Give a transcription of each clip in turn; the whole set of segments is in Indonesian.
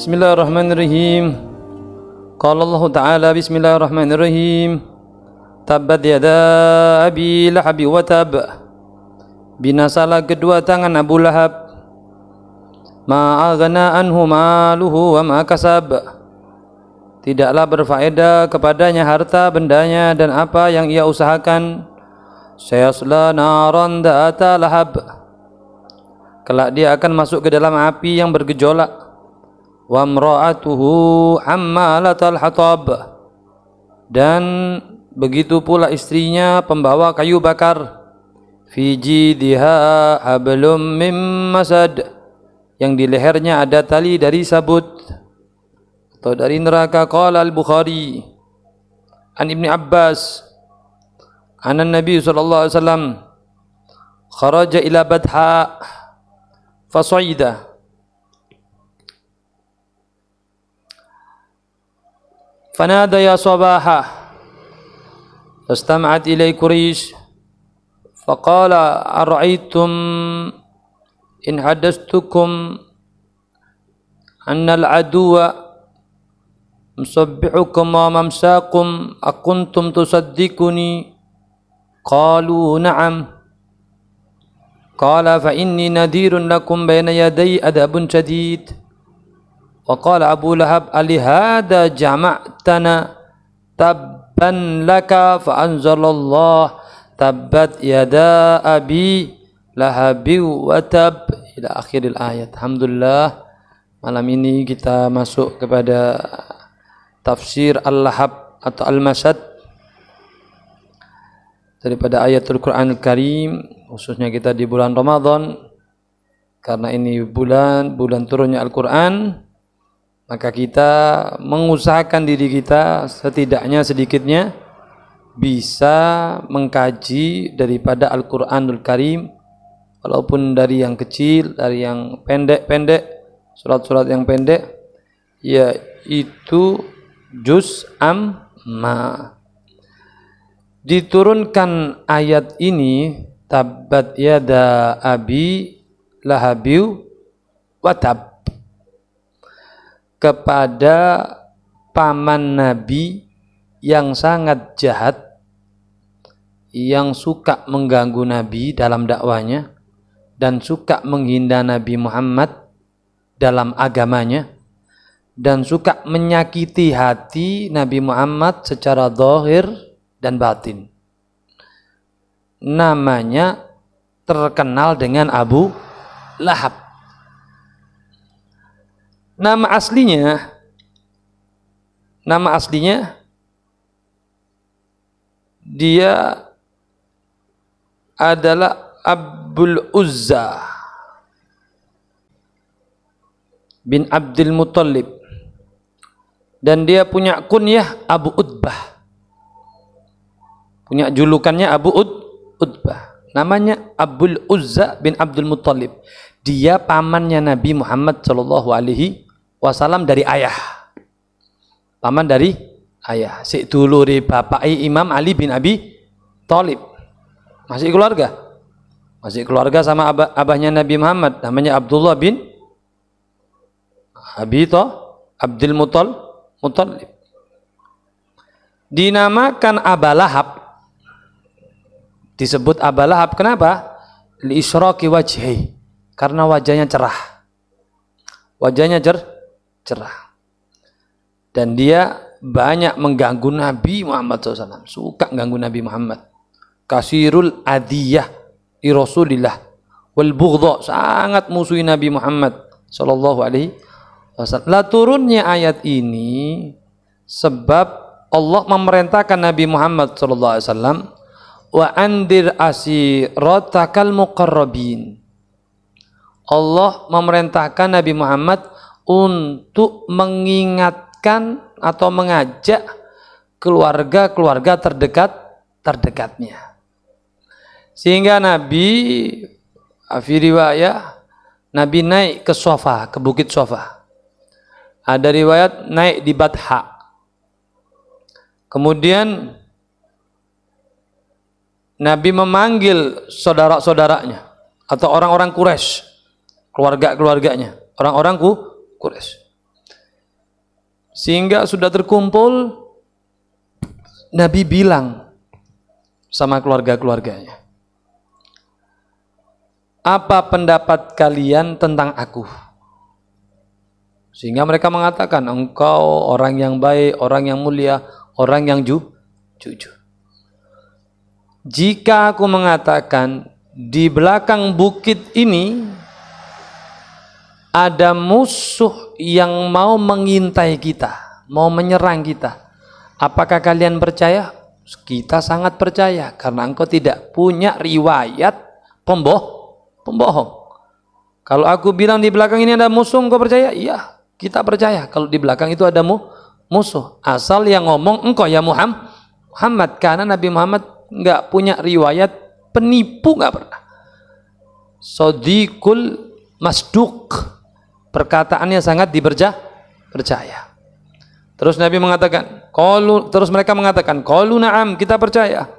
Bismillahirrahmanirrahim. Qala Allah Ta'ala bismillahirrahmanirrahim. Tabbat yada abi lahab wa tab. Binasalah kedua tangan Abu Lahab. Ma aghna anhu maluhu wa ma kasab. Tidaklah berfaedah kepadanya harta bendanya dan apa yang ia usahakan. Sayasla naran da'ata lahab. Kelak dia akan masuk ke dalam api yang bergejolak. Wa imra'atuhu hammalatal hatab. Dan begitu pula istrinya pembawa kayu bakar. Fi jidha hablum mim masad. Yang di lehernya ada tali dari sabut atau dari neraka. Qala al-Bukhari an Ibni Abbas anna Nabi sallallahu alaihi wasallam kharaja ila Badha fasa'ida fanada ya sabaha fastama'at ilay Quraish faqala ara'aytum in hadastukum anna al-aduwa musabbihukum wa mamsakum akuntum tusaddiquni qalu na'am qala fa inni nadirun lakum bayna yaday adabun shadid wa qala Abu Lahab alihada jama'tana tabban laka fa anzalallah tabbat yada abi lahabi wa tab ila akhiril ayat. Alhamdulillah, malam ini kita masuk kepada tafsir Al-Lahab atau Al-Masad daripada ayatul Quran Al-Karim, khususnya kita di bulan Ramadan. Karena ini bulan turunnya Al-Quran, maka kita mengusahakan diri kita setidaknya sedikitnya bisa mengkaji daripada Al-Quranul Karim, walaupun dari yang kecil, dari yang pendek-pendek, surat-surat yang pendek, yaitu juz amma. Diturunkan ayat ini tabbat yada abi lahabiu watab kepada paman Nabi yang sangat jahat, yang suka mengganggu Nabi dalam dakwanya dan suka menghina Nabi Muhammad dalam agamanya dan suka menyakiti hati Nabi Muhammad secara zahir dan batin. Namanya terkenal dengan Abu Lahab. Nama aslinya dia adalah Abdul Uzza bin Abdul Muttalib, dan dia punya kunyah Abu Utbah, punya julukannya Abu Utbah, namanya Abdul Uzza bin Abdul Muttalib. Dia pamannya Nabi Muhammad sallallahu alaihi wasallam dari ayah, paman dari ayah. Si dulure bapai Imam Ali bin Abi Thalib, masih keluarga sama abahnya Nabi Muhammad, namanya Abdullah bin Abdul Muttalib. Dinamakan Aba Lahab, disebut Aba Lahab kenapa? Li isyraqi wajhi, karena wajahnya cerah. Dan dia banyak mengganggu Nabi Muhammad SAW, suka mengganggu Nabi Muhammad. Kasirul adiyah li Rasulillah wal bughdha, sangat musuhi Nabi Muhammad sallallahu alaihi wasallam. Lah turunnya ayat ini sebab Allah memerintahkan Nabi Muhammad sallallahu alaihi wasallam wa andir asiratakal muqarrabin. Allah memerintahkan Nabi Muhammad untuk mengingatkan atau mengajak keluarga-keluarga terdekatnya. Sehingga Nabi, fi riwayat, Nabi naik ke Safa, ke bukit Safa. Ada riwayat naik di Badha. Kemudian Nabi memanggil saudara-saudaranya atau orang-orang Quraisy, keluarga-keluarganya, orang-orang Quraisy. Sehingga sudah terkumpul, Nabi bilang sama keluarga-keluarganya, apa pendapat kalian tentang aku? Sehingga mereka mengatakan, engkau orang yang baik, orang yang mulia, orang yang jujur. Jika aku mengatakan di belakang bukit ini ada musuh yang mau mengintai kita, mau menyerang kita, apakah kalian percaya? Kita sangat percaya, karena engkau tidak punya riwayat pembohong. Kalau aku bilang di belakang ini ada musuh, engkau percaya? Iya, kita percaya kalau di belakang itu ada musuh. Asal yang ngomong engkau ya Muhammad, karena Nabi Muhammad nggak punya riwayat penipu, nggak pernah. Sodiqul masduq, perkataannya sangat dipercaya. Terus Nabi mengatakan, terus mereka mengatakan, qalu na'am, kita percaya.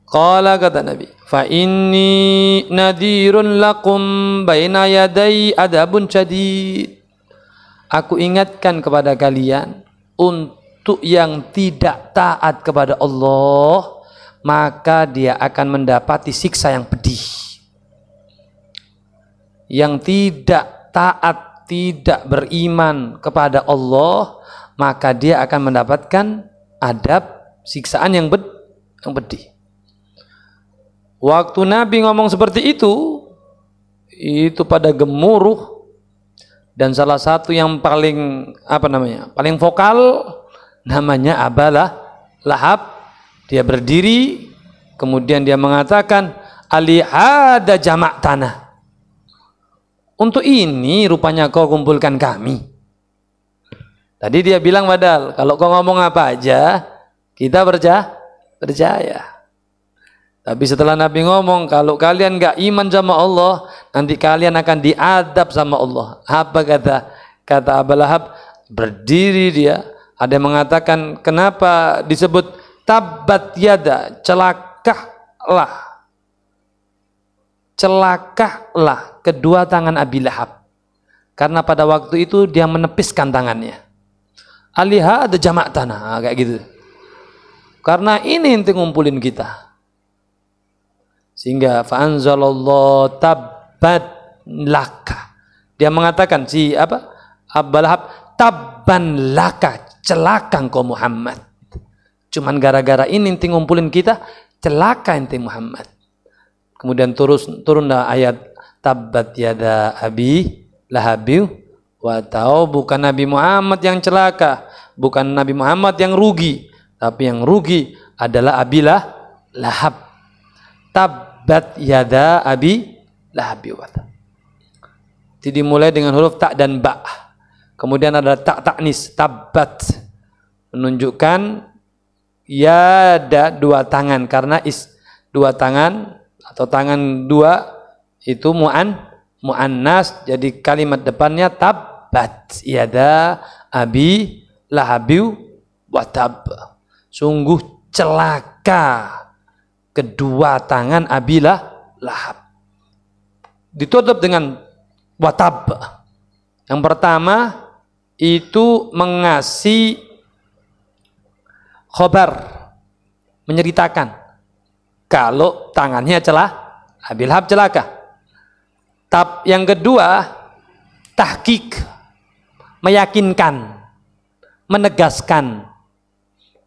Qala, kata Nabi, fa inni nadirun lakum baina yaday adabun syadid. Aku ingatkan kepada kalian, untuk yang tidak taat kepada Allah, maka dia akan mendapati siksa yang pedih. Yang tidak taat, tidak beriman kepada Allah, maka dia akan mendapatkan adab siksaan yang pedih. Waktu Nabi ngomong seperti itu pada gemuruh, dan salah satu yang paling paling vokal namanya Abu Lahab. Dia berdiri, kemudian dia mengatakan, alihada jamak tanah. Untuk ini rupanya kau kumpulkan kami. Tadi dia bilang, padahal kalau kau ngomong apa aja kita percaya. Tapi setelah Nabi ngomong, kalau kalian gak iman sama Allah, nanti kalian akan diadab sama Allah. Apa kata Abu Lahab? Berdiri dia. Ada yang mengatakan, kenapa disebut tabbat yada, celakalah kedua tangan Abi Lahab, karena pada waktu itu dia menepiskan tangannya. Aliha ada jamak tanah, kayak gitu. Karena ini inti ngumpulin kita. Sehingga fa'anzalallahu tabbat laka. Dia mengatakan Abu Lahab, tabban laka, celaka engkau Muhammad. Cuman gara-gara ini inti ngumpulin kita, celaka inti Muhammad. Kemudian turunlah ayat tabbat yada Abi Lahabi wa taub. Bukan Nabi Muhammad yang celaka, bukan Nabi Muhammad yang rugi, tapi yang rugi adalah Abi Lahab. Tabbat yada Abi Lahabi wa taub. Jadi dimulai dengan huruf tak dan ba. Kemudian ada tak taknis, tabbat, menunjukkan yada dua tangan, karena dua tangan atau tangan dua itu muannas, jadi kalimat depannya tabbat yada Abi Lahabi wa tab. Sungguh celaka kedua tangan Abi Lahab. Ditutup dengan watab. Yang pertama itu mengasih khobar, menceritakan kalau tangannya Abi Lahab celaka. Tab yang kedua tahqiq, meyakinkan, menegaskan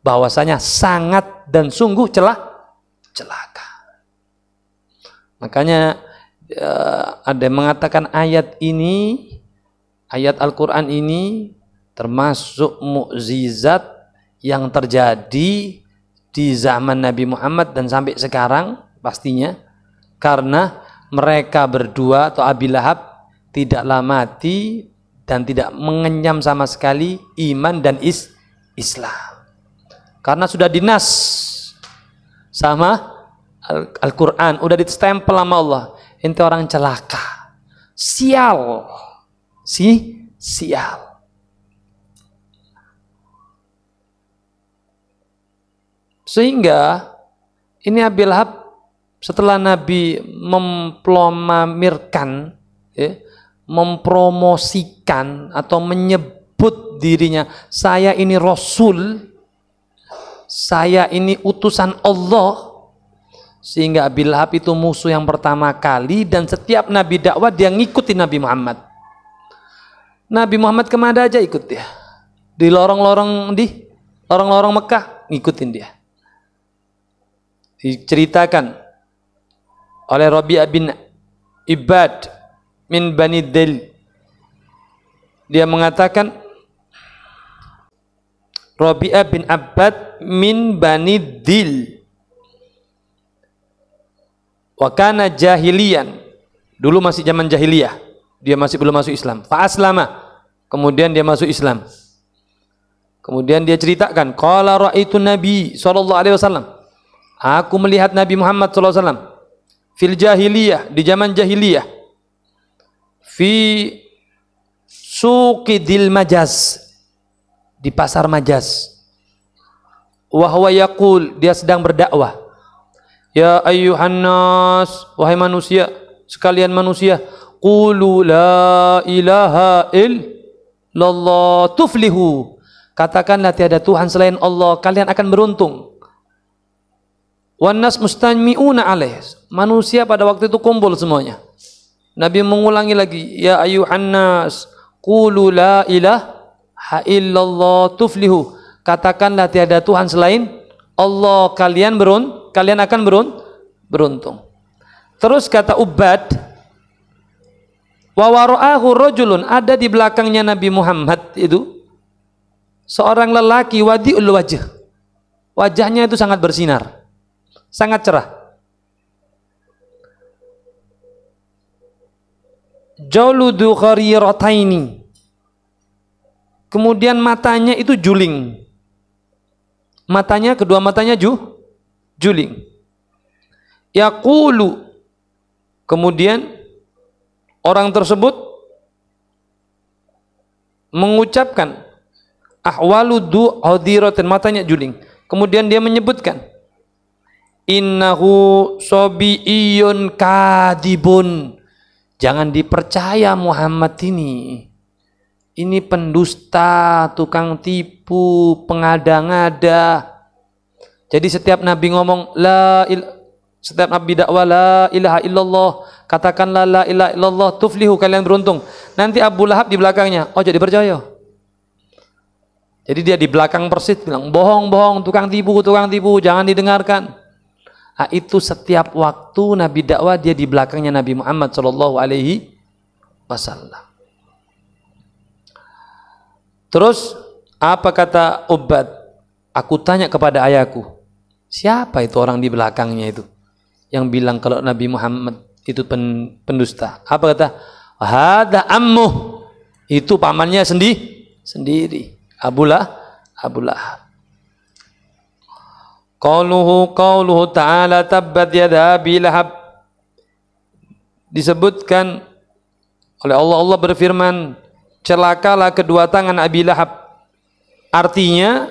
bahwasanya sangat dan sungguh celaka. Makanya ada yang mengatakan ayat Al-Quran ini termasuk mukjizat yang terjadi di zaman Nabi Muhammad dan sampai sekarang pastinya, karena mereka berdua atau Abi Lahab tidaklah mati dan tidak mengenyam sama sekali iman dan Islam, karena sudah dinas sama Al-Quran, udah ditempel sama Allah, ente orang celaka, sial. Sehingga ini Abi Lahab setelah Nabi memproklamirkan, mempromosikan atau menyebut menyebut dirinya, saya ini Rasul, saya ini utusan Allah, sehingga Abi Lahab itu musuh yang pertama kali, dan setiap Nabi dakwah dia ngikutin Nabi Muhammad. Nabi Muhammad kemana aja ikut dia, di lorong-lorong Mekah ngikutin dia. Diceritakan oleh Rabi'ah bin Ibad min Bani Dil, dia mengatakan, Rabi'ah bin Abbad min Bani Dil, wa kana jahiliyan, dulu masih zaman jahiliyah, dia masih belum masuk Islam. Fa aslama, kemudian dia masuk Islam. Kemudian dia ceritakan, qala ra'aitu Nabi sallallahu alaihi wasallam, aku melihat Nabi Muhammad sallallahu alaihi wasallam fil jahiliyah, di zaman jahiliyah, fi suqidil majaz, di pasar Majaz, wa huwa yaqul, dia sedang berdakwah, ya ayyuhan nas, wahai manusia sekalian manusia, qulu la ilaha illallah tuflihu, katakanlah tiada Tuhan selain Allah, kalian akan beruntung. Wan nas mustami'una alaih, manusia pada waktu itu kumpul semuanya. Nabi mengulangi lagi, ya ayyuhan nas qulu la ilaha illallah tuflihu, katakanlah tiada Tuhan selain Allah, kalian akan beruntung. Terus kata Ubad, wa wara'ahu rajulun, ada di belakangnya Nabi Muhammad itu seorang lelaki wadi'ul wajh, wajahnya itu sangat bersinar, sangat cerah. Jauludu kharirataini, kemudian matanya itu juling, matanya, kedua matanya juling. Yaqulu, kemudian orang tersebut mengucapkan, ahwaludu hadiratin, matanya juling. Kemudian dia menyebutkan, innahu sobi'iyun kadibun, jangan dipercaya Muhammad ini pendusta, tukang tipu, pengada-ngada. Jadi setiap Nabi ngomong setiap Nabi dakwah la ilaha illallah, katakanlah la ilaha illallah tuflihu, kalian beruntung. Nanti Abu Lahab di belakangnya, oh jadi percaya. Jadi dia di belakang persis bilang, bohong, tukang tipu, jangan didengarkan. Nah, itu setiap waktu Nabi dakwah dia di belakangnya Nabi Muhammad sallallahu alaihi wasallam. Terus apa kata Ubad? Aku tanya kepada ayahku, siapa itu orang di belakangnya itu yang bilang kalau Nabi Muhammad itu pendusta? Apa kata? Hada ammuh, itu pamannya sendiri. Abu Lahab. Qauluhu ta'ala tabbat yada Abi Lahab, disebutkan oleh Allah berfirman, celakalah kedua tangan Abi Lahab. Artinya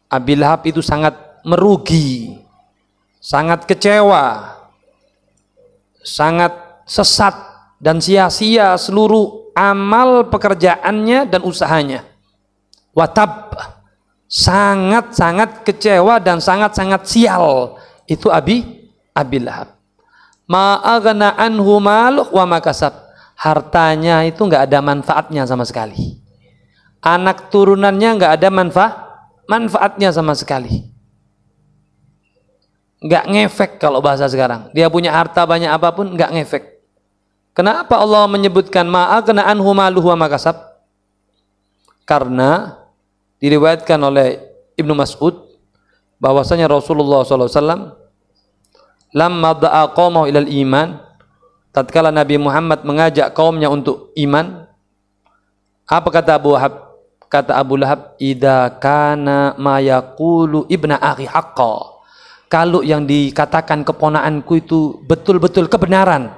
Abi Lahab itu sangat merugi, sangat kecewa, sangat sesat dan sia-sia seluruh amal pekerjaannya dan usahanya. Watab, sangat-sangat kecewa dan sangat-sangat sial itu Abi Lahab. Ma'aghna anhu maluh wa makasab, hartanya itu nggak ada manfaatnya sama sekali, anak turunannya nggak ada manfaatnya sama sekali, nggak ngefek. Kalau bahasa sekarang, dia punya harta banyak apapun nggak ngefek. Kenapa Allah menyebutkan ma'aghna anhu maluhu wa makasab? Karena diriwayatkan oleh Ibnu Mas'ud bahwasanya Rasulullah SAW lamma da'a qaumahu ilal iman, tatkala Nabi Muhammad mengajak kaumnya untuk iman, apa kata Abu Lahab? Kata Abu Lahab, idza kana ma yaqulu ibna akhi haqqan, kalau yang dikatakan keponakanku itu betul-betul kebenaran,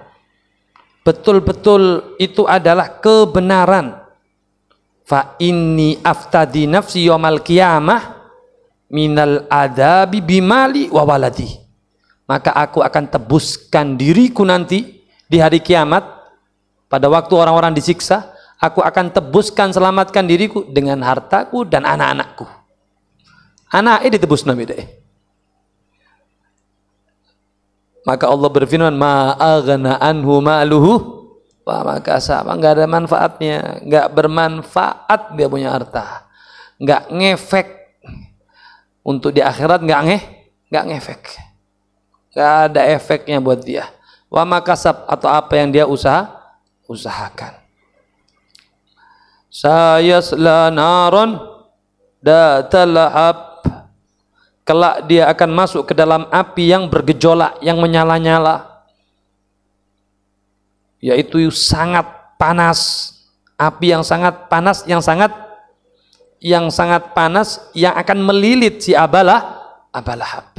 betul-betul itu adalah kebenaran, fa inni aftadi nafsi yaumal qiyamah minal adabi bimali wa waladi, maka aku akan tebuskan diriku nanti di hari kiamat, pada waktu orang-orang disiksa, Aku akan tebuskan, selamatkan diriku dengan hartaku dan anak-anakku. Anak ini ditebus Nabi deh. Maka Allah berfirman, ma aghna anhu ma'luhu wa ma kasab. Enggak ada manfaatnya, enggak bermanfaat dia punya harta. Enggak ngefek untuk di akhirat, enggak ngefek. Enggak ada efeknya buat dia. Wa ma kasab, atau apa yang dia usahakan. Sayasla naron datal lahab. Kelak dia akan masuk ke dalam api yang bergejolak, yang menyala-nyala, yaitu sangat panas, api yang sangat panas, yang sangat panas, yang akan melilit si Abu Lahab.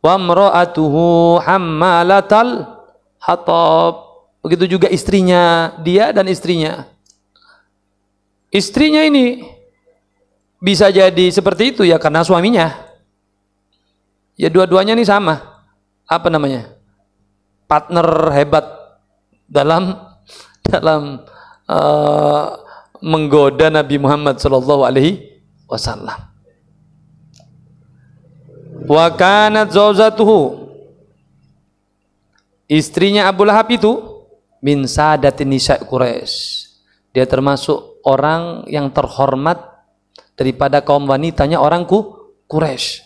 Wa imra'atuhu hammalatal hatab. Begitu juga istrinya, dia dan istrinya. Istrinya ini bisa jadi seperti itu ya karena suaminya. Ya dua-duanya ini sama. Apa namanya? Partner hebat dalam menggoda Nabi Muhammad sallallahu alaihi wasallam. Wa kanat zawjatuhu, istrinya Abu Lahab itu, min sadatin nisa' Quraisy. Dia termasuk orang yang terhormat daripada kaum wanitanya orang Quraisy.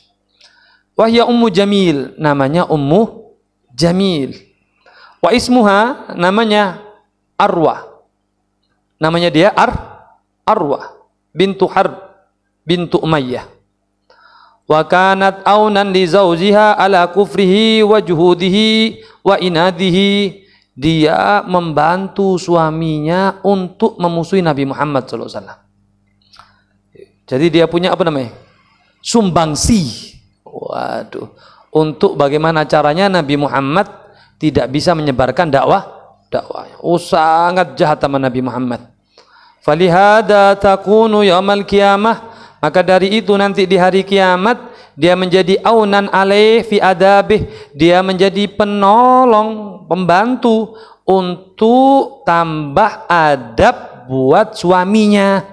Wahya Ummu Jamil, namanya Ummu Jamil. Wa ismuha, namanya Arwa. Namanya dia Arwa bintu Harb bintu Umayyah. Wa kanat aunan li zawjiha ala kufrihi wa juhudihi wa inadihi. Dia membantu suaminya untuk memusuhi Nabi Muhammad SAW. Jadi dia punya apa namanya? Sumbangsi. Waduh. Untuk bagaimana caranya Nabi Muhammad tidak bisa menyebarkan dakwah. Oh, sangat jahat sama Nabi Muhammad. Falihada takunu yaumal qiyamah. Maka dari itu nanti di hari kiamat dia menjadi aunan alaih fi adabih. Dia menjadi penolong, pembantu untuk tambah adab buat suaminya.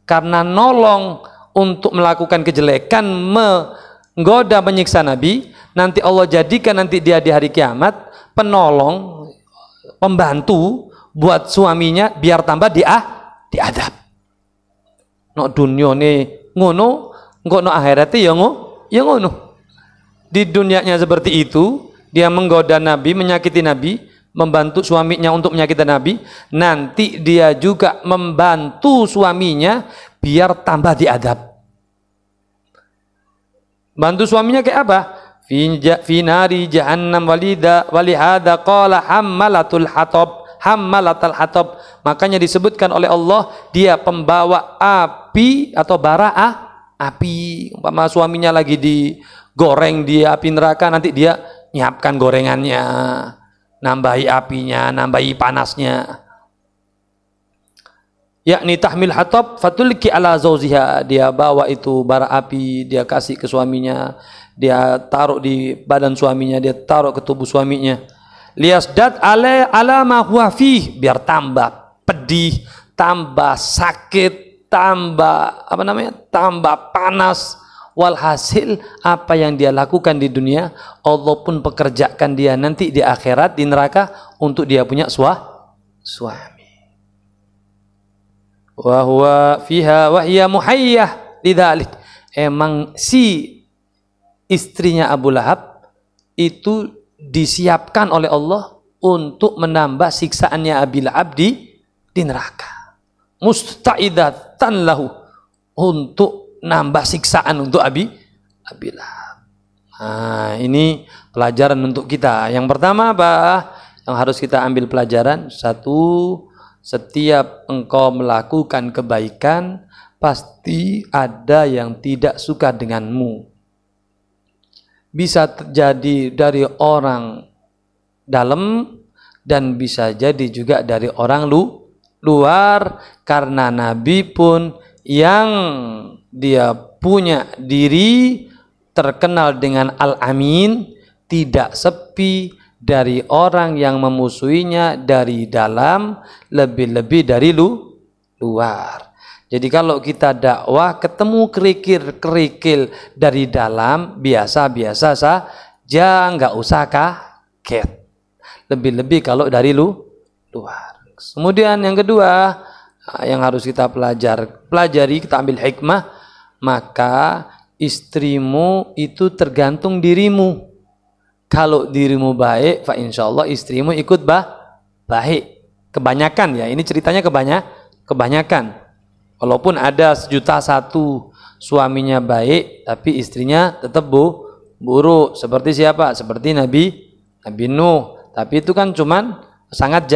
Karena nolong untuk melakukan kejelekan, menggoda, menyiksa Nabi, nanti Allah jadikan nanti dia di hari kiamat penolong, pembantu buat suaminya biar tambah diadab. No dunia nih ngono, engko no akhiratnya ya ngono. Di dunianya seperti itu, dia menggoda Nabi, menyakiti Nabi, membantu suaminya untuk menyakiti Nabi, nanti dia juga membantu suaminya biar tambah diadab. Bantu suaminya kayak apa? Fi nari jahannam walihada qala hammalatul hatab. Makanya disebutkan oleh Allah dia pembawa api atau bara api. Umpama suaminya lagi digoreng di api neraka, nanti dia nyiapkan gorengannya, nambahi apinya, nambahi panasnya. Yakni tahmil hatab fatulki ala zawziha. Dia bawa itu bara api, dia kasih ke suaminya, dia taruh di badan suaminya, dia taruh ke tubuh suaminya. Liasdad ala ma huwa fih, biar tambah pedih, tambah sakit, tambah apa namanya? Tambah panas. Walhasil apa yang dia lakukan di dunia, Allah pun pekerjakan dia nanti di akhirat di neraka untuk dia punya suami. Wa huwa fiha wa hiya muhayyah lidzalik. Emang si istrinya Abu Lahab itu disiapkan oleh Allah untuk menambah siksaannya Abi Lahab di neraka. Musta'idatan lahu, untuk nambah siksaan untuk Abi Lahab. Nah, ini pelajaran untuk kita. Yang pertama apa? Yang harus kita ambil pelajaran, satu, setiap engkau melakukan kebaikan pasti ada yang tidak suka denganmu. Bisa terjadi dari orang dalam dan bisa jadi juga dari orang luar, karena Nabi pun yang dia punya diri terkenal dengan Al-Amin, tidak sepi, dari orang yang memusuhinya dari dalam, lebih-lebih dari luar. Jadi kalau kita dakwah ketemu kerikil-kerikil dari dalam, biasa-biasa saja, nggak usah kaget. Lebih-lebih kalau dari luar. Kemudian yang kedua yang harus kita pelajari, kita ambil hikmah, maka istrimu itu tergantung dirimu. Kalau dirimu baik, fa insyaallah istrimu ikut baik. Kebanyakan ya, ini ceritanya kebanyakan. Walaupun ada 1.000.001 suaminya baik, tapi istrinya tetap buruk. Seperti siapa? Seperti Nabi Nuh. Tapi itu kan cuman sangat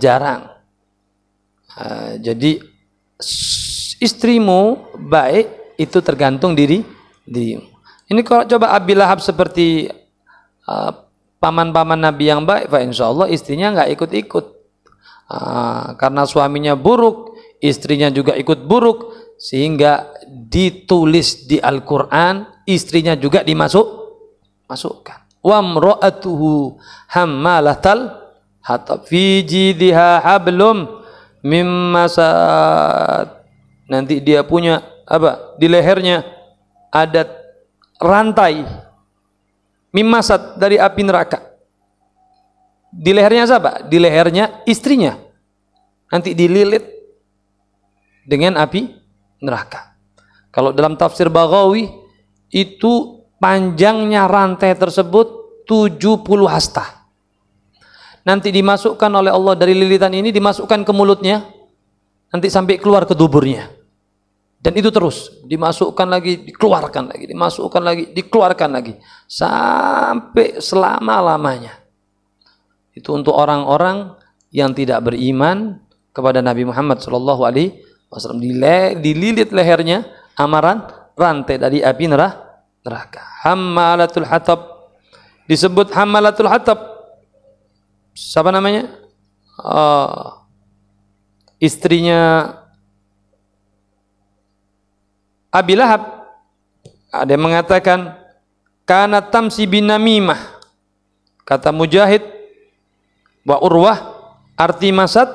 jarang. Jadi istrimu baik itu tergantung dirimu. Ini kalau coba Abi Lahab seperti paman-paman Nabi yang baik, fa insyaallah istrinya nggak ikut-ikut. Karena suaminya buruk, istrinya juga ikut buruk, sehingga ditulis di Al-Quran istrinya juga masukkan. Wa mra'atuhu hammalatal hatab fi jidha hablum mim masad. Nanti dia punya apa? Di lehernya ada rantai mim masad dari api neraka. Di lehernya siapa? Di lehernya istrinya. Nanti dililit dengan api neraka. Kalau dalam tafsir Baghawi itu panjangnya rantai tersebut 70 hasta. Nanti dimasukkan oleh Allah dari lilitan ini, dimasukkan ke mulutnya, nanti sampai keluar ke duburnya. Dan itu terus dimasukkan lagi, dikeluarkan lagi, dimasukkan lagi, dikeluarkan lagi, sampai selama-lamanya. Itu untuk orang-orang yang tidak beriman kepada Nabi Muhammad SAW. Dililit lehernya amaran rantai dari api neraka. Hammalatul hatab. Disebut hammalatul hatab. Siapa namanya? Istrinya Abi Lahab. Ada yang mengatakan kana tamsi bin namimah. Kata Mujahid wa Urwah, arti masad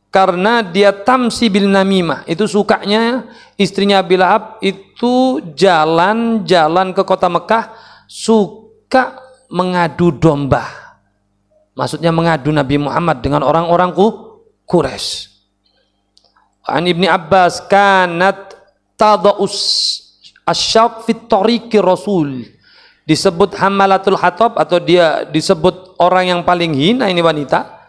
karena dia tamsi bil namimah, itu sukanya istrinya Abi Lahab itu jalan-jalan ke kota Mekah suka mengadu domba. Maksudnya mengadu Nabi Muhammad dengan orang-orang Quraisy. An Ibni Abbas kanat tada'us asyaq fit tariqi Rasul. Disebut hammalatul hatab atau dia disebut orang yang paling hina ini wanita.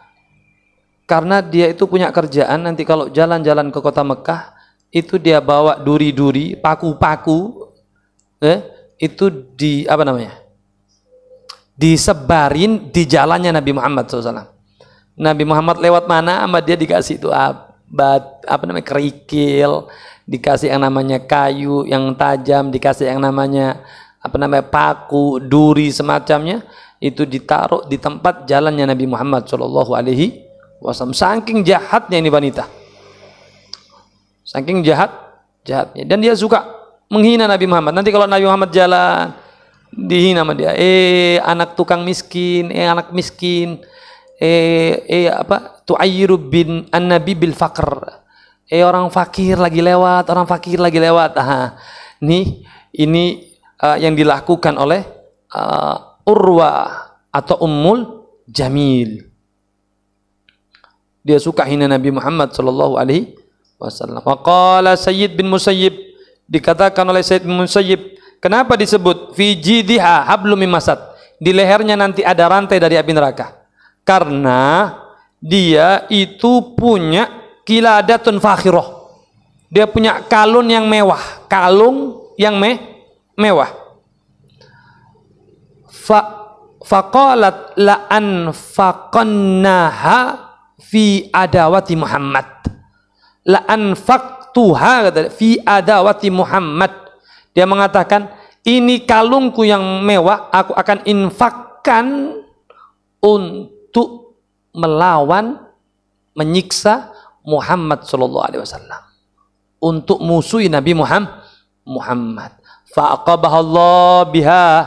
Karena dia itu punya kerjaan, nanti kalau jalan-jalan ke kota Mekah itu dia bawa duri-duri, paku-paku, itu disebarin di jalannya Nabi Muhammad SAW. Nabi Muhammad lewat mana, sama dia dikasih itu kerikil, dikasih yang namanya kayu yang tajam, dikasih yang namanya paku, duri semacamnya, itu ditaruh di tempat jalannya Nabi Muhammad SAW. Saking jahatnya ini wanita, saking jahatnya, dan dia suka menghina Nabi Muhammad. Nanti kalau Nabi Muhammad jalan dihina sama dia, anak tukang miskin, anak miskin, tu'ayyiru bin an-nabi bil faqr, orang fakir lagi lewat, ini yang dilakukan oleh Urwah atau Ummul Jamil. Dia suka hina Nabi Muhammad sallallahu alaihi wasallam. Wa qala Sayyid bin Musayyib, dikatakan oleh Sayyid bin Musayyib, kenapa disebut fi jidha hablum min masad? Di lehernya nanti ada rantai dari api neraka. Karena dia itu punya kiladatun fakhirah. Dia punya kalung yang mewah, mewah. Faqalat la anfaqannaha fi adawati Muhammad, la anfaqtuha fi adawati Muhammad. Dia mengatakan, ini kalungku yang mewah, aku akan infakkan untuk melawan, menyiksa Muhammad sallallahu alaihi wasallam, untuk musuhi Nabi Muhammad. Fa'aqabahallah biha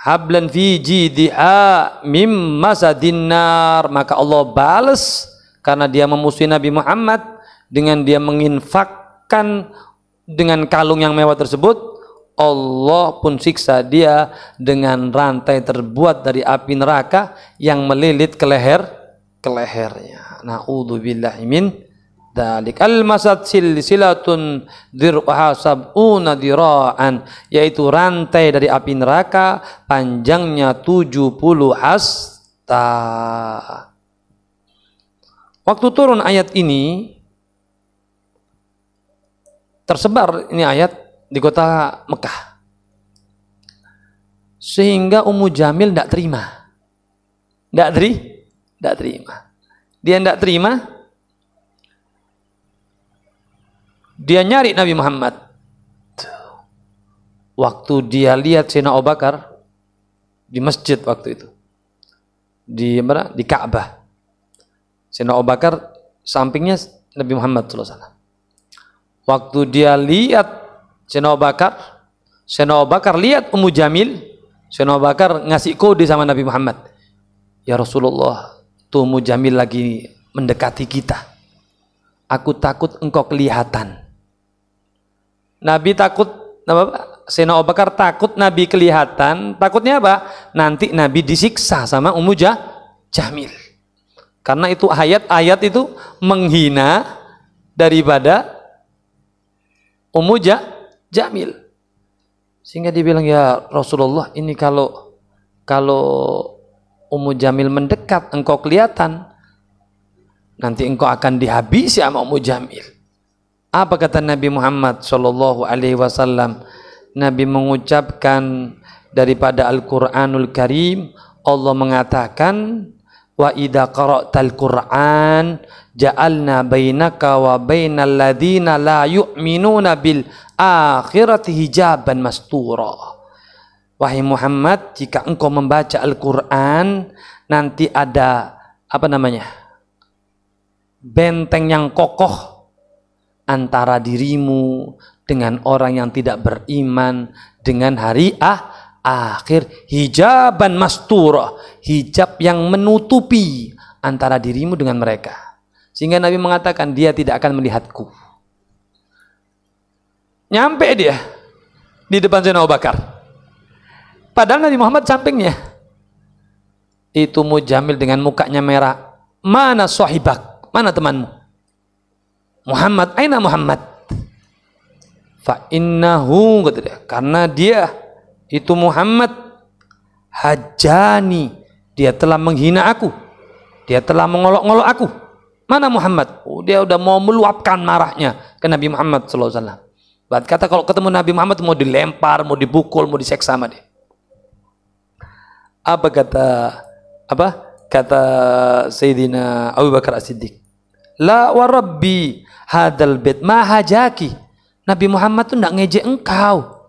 hablan fi jidha mim masadin nar, maka Allah balas karena dia memusuhi Nabi Muhammad dengan dia menginfakkan dengan kalung yang mewah tersebut, Allah pun siksa dia dengan rantai terbuat dari api neraka yang melilit ke lehernya. Na'udzubillahi min dzalik. Al-masad silsilatun dir'uha sab'una dira'an, yaitu rantai dari api neraka panjangnya 70 hasta. Waktu turun ayat ini tersebar ini ayat di kota Mekah, sehingga Ummu Jamil tidak terima, tidak terima. Dia tidak terima. Dia nyari Nabi Muhammad. Waktu dia lihat Sayyidina Abu Bakar di masjid waktu itu, di Ka'bah, Sayyidina Abu Bakar sampingnya Nabi Muhammad SAW. Waktu dia lihat Sayyidina Abu Bakar lihat Ummu Jamil, Sayyidina Abu Bakar ngasih kode sama Nabi Muhammad, ya Rasulullah, tuh Ummu Jamil lagi mendekati kita, aku takut engkau kelihatan. Nabi takut, Sayyidina Abu Bakar takut Nabi kelihatan. Takutnya apa? Nanti Nabi disiksa sama Ummu Jamil. Karena itu ayat itu menghina daripada Ummu Jamil. Sehingga dia bilang, ya Rasulullah, ini kalau Ummu Jamil mendekat, engkau kelihatan, nanti engkau akan dihabisi sama Ummu Jamil. Apa kata Nabi Muhammad sallallahu alaihi wasallam? Nabi mengucapkan daripada Al-Qur'anul Karim, Allah mengatakan, wa idza qara'tal Qur'an ja'alna bainaka wa bainal ladzina la yu'minuna bil akhirati hijaban mastura. Wahai Muhammad, jika engkau membaca Al-Qur'an, nanti ada benteng yang kokoh antara dirimu dengan orang yang tidak beriman dengan hari akhir, hijaban mastura, hijab yang menutupi antara dirimu dengan mereka, sehingga Nabi mengatakan dia tidak akan melihatku. Nyampe dia di depan Sayyidina Abu Bakar, padahal Nabi Muhammad sampingnya. Itu Mujamil dengan mukanya merah, mana sahibak, mana temanmu? Muhammad, aina Muhammad? Fa innahu, kata dia, karena dia itu Muhammad hajani, dia telah menghina aku, dia telah mengolok-ngolok aku. Mana Muhammad? Oh, dia udah mau meluapkan marahnya ke Nabi Muhammad SAW. Bahkan kata kalau ketemu Nabi Muhammad mau dilempar, mau dipukul, mau diseksa sama dia. Kata Sayyidina Abu Bakar As-Siddiq, la wa rabbi hadal bait ma hajaki. Nabi Muhammad tuh enggak ngejek engkau.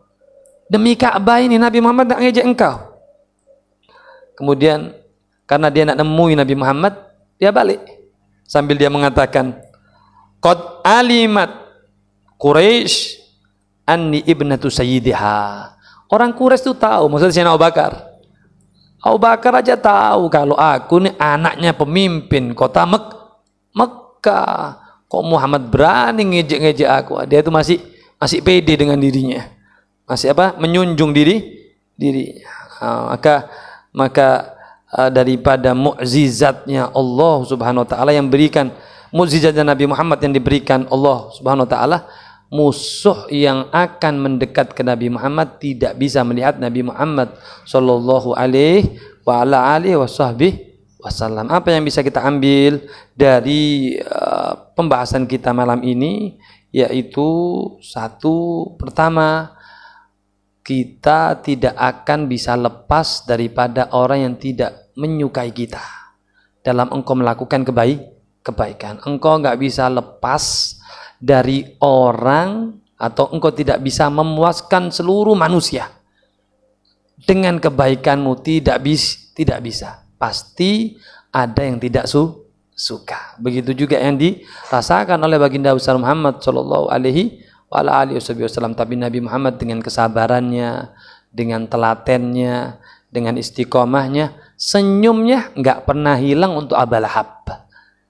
Demi Ka'bah ini Nabi Muhammad enggak ngejek engkau. Kemudian karena dia nak nemui Nabi Muhammad, dia balik sambil dia mengatakan, qad alimat Quraisy anni ibnatu sayyidiha. Orang Quraisy itu tahu, maksudnya Sayyidina Abu Bakar. Abu Bakar aja tahu kalau aku ini anaknya pemimpin kota Mekah. Kok Muhammad berani ngejek-ngejek aku? Dia itu masih pede dengan dirinya, masih menjunjung dirinya. Maka daripada mukjizatnya Allah Subhanahu wa taala yang berikan, mukjizatnya Nabi Muhammad yang diberikan Allah Subhanahu wa taala, musuh yang akan mendekat ke Nabi Muhammad tidak bisa melihat Nabi Muhammad sallallahu alaihi wasallam. Apa yang bisa kita ambil dari pembahasan kita malam ini, yaitu satu, pertama, kita tidak akan bisa lepas daripada orang yang tidak menyukai kita dalam engkau melakukan kebaikan. Engkau nggak bisa lepas dari orang, atau engkau tidak bisa memuaskan seluruh manusia dengan kebaikanmu, tidak bisa. Pasti ada yang tidak suka. Begitu juga yang dirasakan oleh baginda besar Muhammad sallallahu alaihi wasallam. Tapi Nabi Muhammad dengan kesabarannya, dengan telatennya, dengan istiqomahnya, senyumnya nggak pernah hilang untuk Abu Lahab.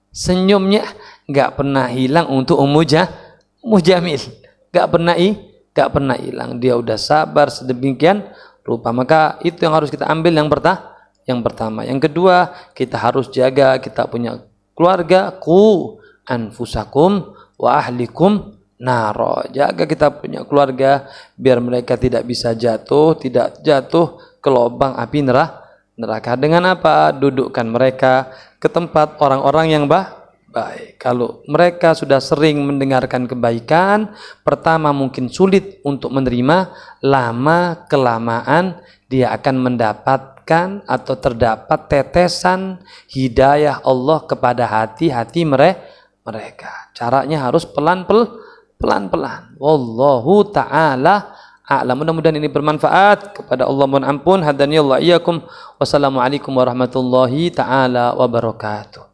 Senyumnya nggak pernah hilang untuk Ummu Jamil. Nggak pernah hilang. Dia udah sabar sedemikian rupa. Maka itu yang harus kita ambil yang pertama. Yang kedua, kita harus jaga kita punya keluarga. Qu anfusakum wa ahlikum naro. Jaga kita punya keluarga biar mereka tidak bisa jatuh ke lubang api neraka. Dengan apa? Dudukkan mereka ke tempat orang-orang yang baik. Kalau mereka sudah sering mendengarkan kebaikan, pertama mungkin sulit untuk menerima, lama kelamaan dia akan mendapatkan atau terdapat tetesan hidayah Allah kepada hati-hati mereka. Caranya harus pelan-pelan. Wallahu ta'ala a'lam. Mudah-mudahan ini bermanfaat. Kepada Allah mohon ampun. Hadaniyallahu iyyakum. Wassalamualaikum warahmatullahi ta'ala wabarakatuh.